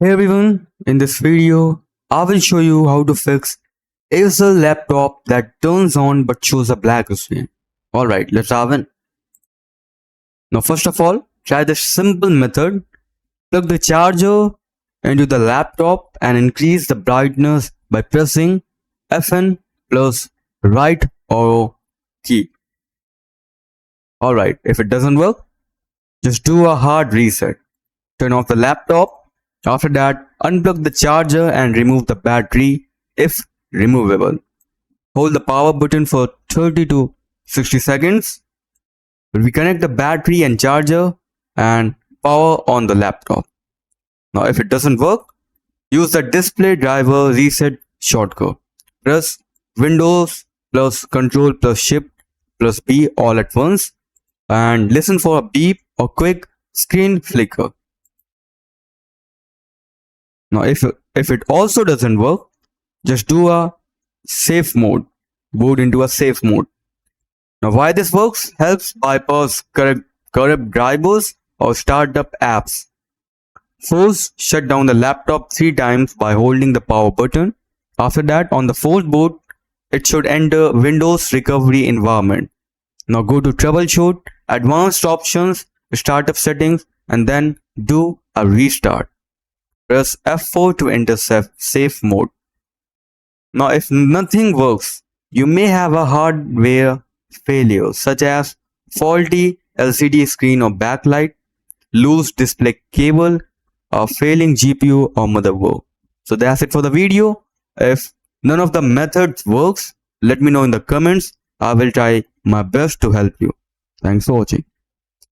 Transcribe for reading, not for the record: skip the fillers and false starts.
Hey everyone, in this video, I will show you how to fix Acer laptop that turns on but shows a black screen. Alright, let's dive in. Now first of all, try this simple method. Plug the charger into the laptop and increase the brightness by pressing Fn plus right arrow key. Alright, if it doesn't work, just do a hard reset. Turn off the laptop. After that, unplug the charger and remove the battery if removable. Hold the power button for 30 to 60 seconds. Reconnect the battery and charger and power on the laptop. Now if it doesn't work, use the display driver reset shortcut. Press Windows plus Control plus Shift plus B all at once and listen for a beep or quick screen flicker. Now if it also doesn't work, just do a safe mode. Boot into a safe mode. Now why this works? Helps bypass corrupt drivers or startup apps. Force shut down the laptop 3 times by holding the power button. After that, on the force boot, it should enter Windows recovery environment. Now go to troubleshoot, advanced options, startup settings, and then do a restart. Press F4 to enter safe mode. Now if nothing works, you may have a hardware failure such as faulty LCD screen or backlight, loose display cable, or failing GPU or motherboard. So that's it for the video. If none of the methods works, let me know in the comments. I will try my best to help you. Thanks for watching.